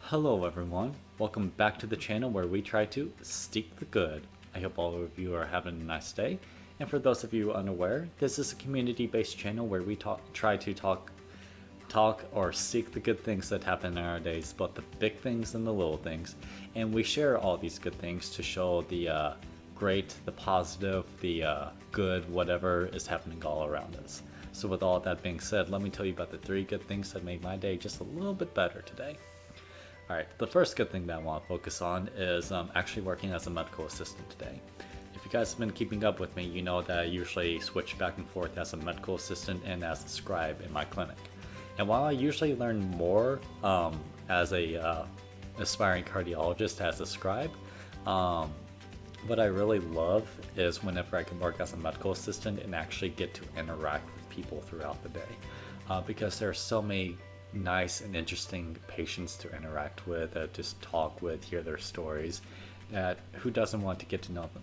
Hello everyone, welcome back to the channel where we try to seek the good. I hope all of you are having a nice day. And for those of you unaware, this is a community-based channel where we try to talk or seek the good things that happen in our days, both the big things and the little things. And we share all these good things to show the great, the positive, the good, whatever is happening all around us. So with all that being said, let me tell you about the 3 good things that made my day just a little bit better today. Alright, the first good thing that I want to focus on is actually working as a medical assistant today. If you guys have been keeping up with me, you know that I usually switch back and forth as a medical assistant and as a scribe in my clinic. And while I usually learn more as a aspiring cardiologist as a scribe, what I really love is whenever I can work as a medical assistant and actually get to interact with people throughout the day. Because there are so many nice and interesting patients to interact with, just talk with, hear their stories, that who doesn't want to get to know them.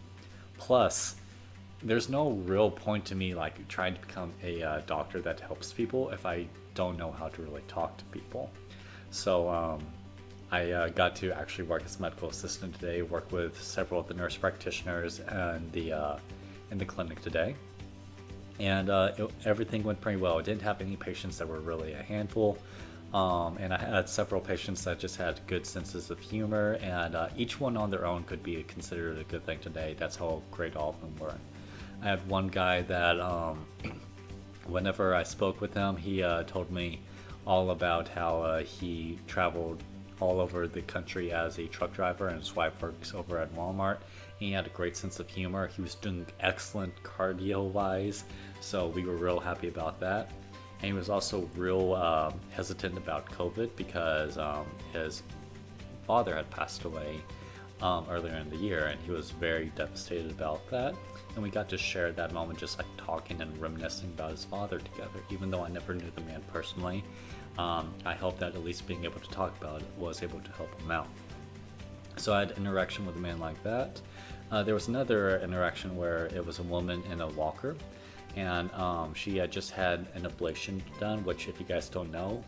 Plus, there's no real point to me like trying to become a doctor that helps people if I don't know how to really talk to people. So I got to actually work as a medical assistant today, work with several of the nurse practitioners and in the clinic today. And everything went pretty well. I didn't have any patients that were really a handful, and I had several patients that just had good senses of humor, and each one on their own could be considered a good thing today. That's how great all of them were. I had one guy that whenever I spoke with him, he told me all about how he traveled all over the country as a truck driver, and his wife works over at Walmart. He had a great sense of humor. He was doing excellent cardio wise, so we were real happy about that. And he was also real hesitant about COVID because his father had passed away earlier in the year, and he was very devastated about that. And we got to share that moment just like talking and reminiscing about his father together. Even though I never knew the man personally, I hope that at least being able to talk about it was able to help him out. So I had interaction with a man like that. There was another interaction where it was a woman in a walker, and she had just had an ablation done, which if you guys don't know,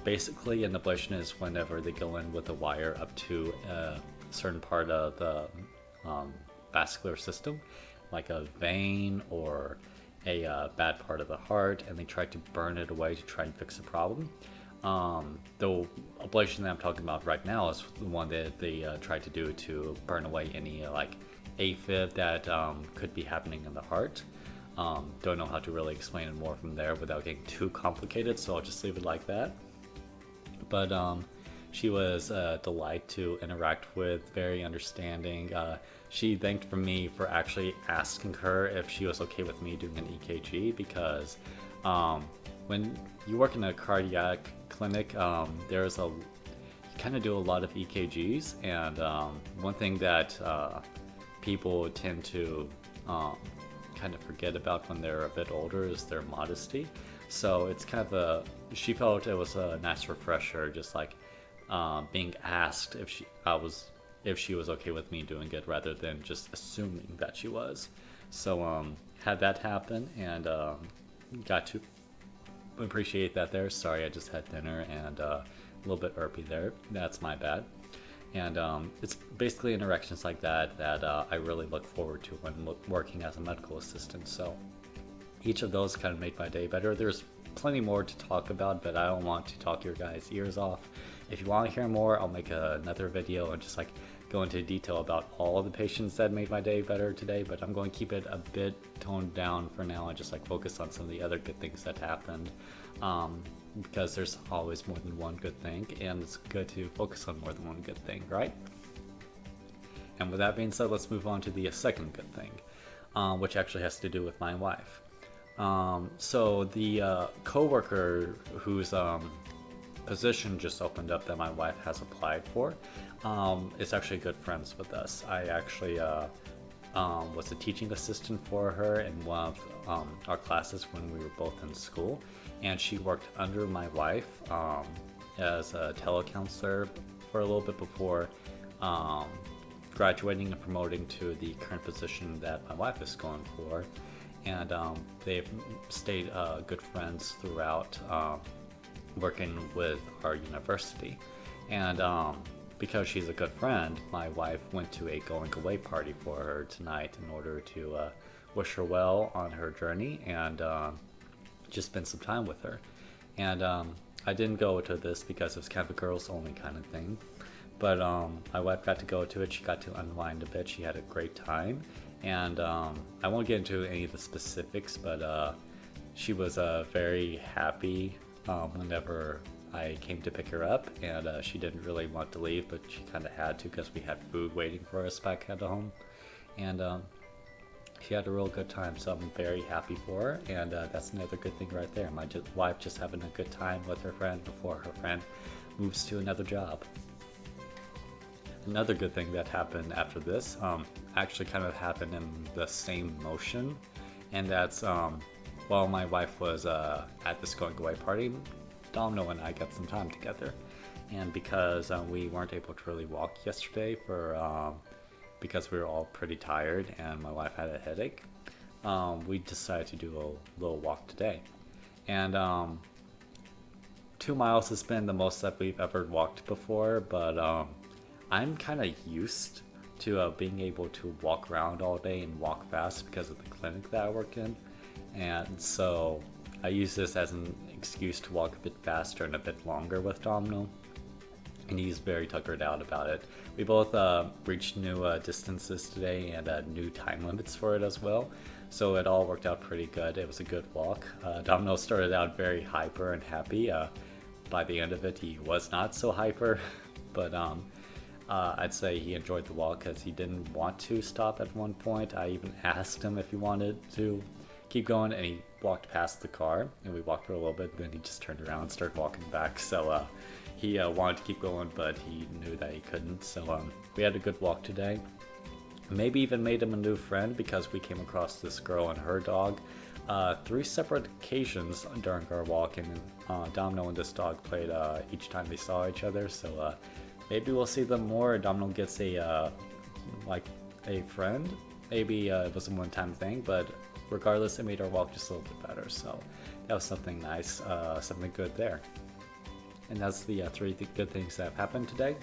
basically an ablation is whenever they go in with a wire up to a certain part of the vascular system, like a vein or a bad part of the heart, and they try to burn it away to try and fix the problem. The ablation that I'm talking about right now is the one that they try to do to burn away any like AFib that could be happening in the heart. Don't know how to really explain it more from there without getting too complicated, so I'll just leave it like that. But she was a delight to interact with, very understanding. She thanked for me for actually asking her if she was okay with me doing an EKG, because when you work in a cardiac clinic, you kind of do a lot of EKGs, and one thing that people tend to kind of forget about when they're a bit older is their modesty. So it's kind of she felt it was a nice refresher, just like being asked if she was okay with me doing it, rather than just assuming that she was. So had that happen, and got to appreciate that there. Sorry, I just had dinner and a little bit irpy there. That's my bad. And it's basically interactions like that that I really look forward to when working as a medical assistant. So each of those kind of made my day better. There's plenty more to talk about, but I don't want to talk your guys' ears off. If you want to hear more, I'll make another video and just like go into detail about all of the patients that made my day better today, but I'm going to keep it a bit toned down for now and just like focus on some of the other good things that happened, because there's always more than one good thing, and it's good to focus on more than one good thing, right? And with that being said, let's move on to the second good thing, which actually has to do with my wife. So the co-worker whose position just opened up that my wife has applied for is actually good friends with us. I actually was a teaching assistant for her in one of our classes when we were both in school, and she worked under my wife as a telecounselor for a little bit before graduating and promoting to the current position that my wife is going for. And they've stayed good friends throughout working with our university. And because she's a good friend, my wife went to a going away party for her tonight in order to wish her well on her journey and just spend some time with her. And I didn't go to this because it was kind of a girls only kind of thing. But my wife got to go to it. She got to unwind a bit. She had a great time. And I won't get into any of the specifics, but she was very happy whenever I came to pick her up. And she didn't really want to leave, but she kind of had to because we had food waiting for us back at home. And she had a real good time, so I'm very happy for her. And that's another good thing right there. My wife just having a good time with her friend before her friend moves to another job. Another good thing that happened after this actually kind of happened in the same motion, and that's while my wife was at this going away party, Domino and I got some time together. And because we weren't able to really walk yesterday because we were all pretty tired and my wife had a headache, we decided to do a little walk today. And 2 miles has been the most that we've ever walked before, but I'm kind of used to being able to walk around all day and walk fast because of the clinic that I work in. And so I use this as an excuse to walk a bit faster and a bit longer with Domino. And he's very tuckered out about it. We both reached new distances today and new time limits for it as well. So it all worked out pretty good. It was a good walk. Domino started out very hyper and happy. By the end of it, he was not so hyper, but I'd say he enjoyed the walk because he didn't want to stop at one point. I even asked him if he wanted to keep going, and he walked past the car, and we walked for a little bit, then he just turned around and started walking back. So he wanted to keep going, but he knew that he couldn't. So we had a good walk today. Maybe even made him a new friend because we came across this girl and her dog 3 separate occasions during our walk, and Domino and this dog played each time they saw each other. So maybe we'll see them more. Domino gets a friend. Maybe it was a one-time thing, but regardless, it made our walk just a little bit better. So that was something nice, something good there. And that's the 3 good things that have happened today.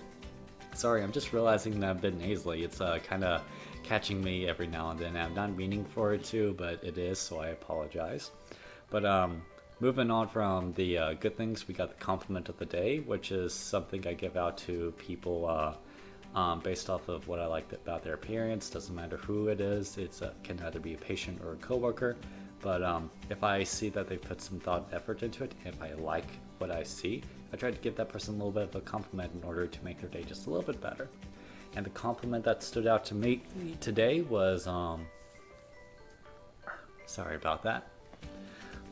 Sorry, I'm just realizing that I've been nasally. It's kind of catching me every now and then. I'm not meaning for it to, but it is, so I apologize. But moving on from the good things, we got the compliment of the day, which is something I give out to people based off of what I like about their appearance. Doesn't matter who it is. It can either be a patient or a coworker. But if I see that they put some thought and effort into it, if I like what I see, I try to give that person a little bit of a compliment in order to make their day just a little bit better. And the compliment that stood out to me today was, sorry about that,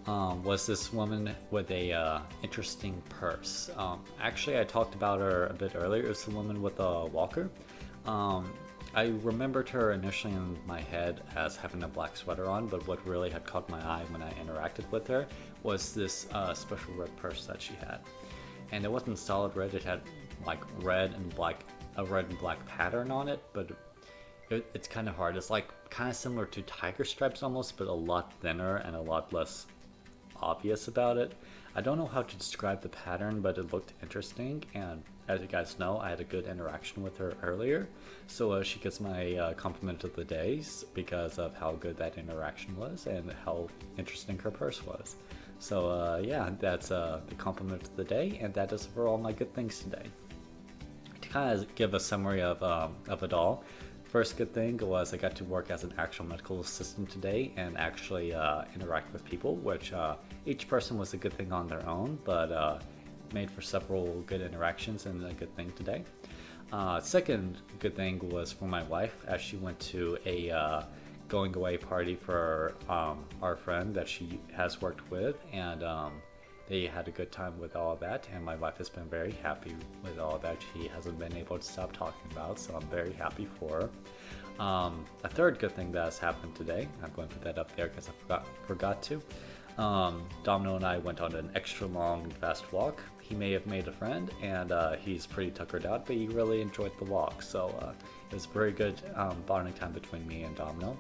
was this woman with a interesting purse. Actually, I talked about her a bit earlier. It was the woman with a walker. I remembered her initially in my head as having a black sweater on, but what really had caught my eye when I interacted with her was this special red purse that she had. And it wasn't solid red, it had like a red and black pattern on it, but it's kind of hard. It's like kind of similar to tiger stripes almost, but a lot thinner and a lot less obvious about it. I don't know how to describe the pattern, but it looked interesting, and as you guys know, I had a good interaction with her earlier, so she gets my compliment of the day because of how good that interaction was and how interesting her purse was. So yeah, that's the compliment of the day, and that is for all my good things today. To kind of give a summary of it all, first good thing was I got to work as an actual medical assistant today and actually interact with people, which each person was a good thing on their own, but made for several good interactions and a good thing today. Second good thing was for my wife as she went to a going away party for our friend that she has worked with, and they had a good time with all of that, and my wife has been very happy with all of that. She hasn't been able to stop talking about, so I'm very happy for her. A third good thing that has happened today, I'm going to put that up there because I forgot to. Domino and I went on an extra long and fast walk. He may have made a friend, and he's pretty tuckered out, but he really enjoyed the walk, so it was a very good bonding time between me and Domino.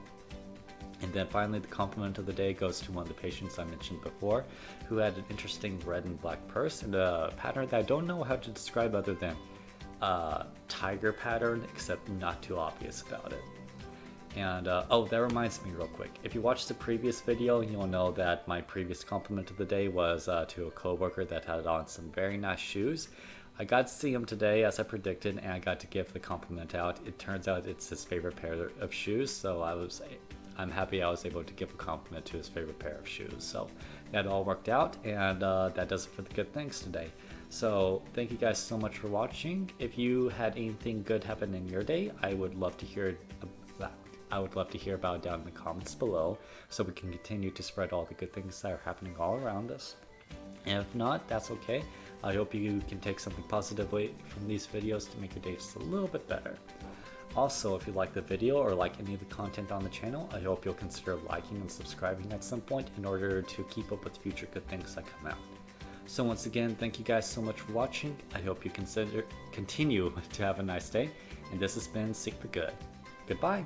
And then finally, the compliment of the day goes to one of the patients I mentioned before, who had an interesting red and black purse and a pattern that I don't know how to describe other than tiger pattern, except not too obvious about it. And oh, that reminds me real quick. If you watched the previous video, you'll know that my previous compliment of the day was to a coworker that had on some very nice shoes. I got to see him today as I predicted, and I got to give the compliment out. It turns out it's his favorite pair of shoes, so I'm happy I was able to give a compliment to his favorite pair of shoes. So that all worked out, and that does it for the good things today. So thank you guys so much for watching. If you had anything good happen in your day, I would love to hear about it down in the comments below, so we can continue to spread all the good things that are happening all around us. And if not, that's okay. I hope you can take something positively from these videos to make your day just a little bit better. Also, if you like the video or like any of the content on the channel, I hope you'll consider liking and subscribing at some point in order to keep up with future good things that come out. So once again, thank you guys so much for watching. I hope you continue to have a nice day. And this has been Seek the Good. Goodbye.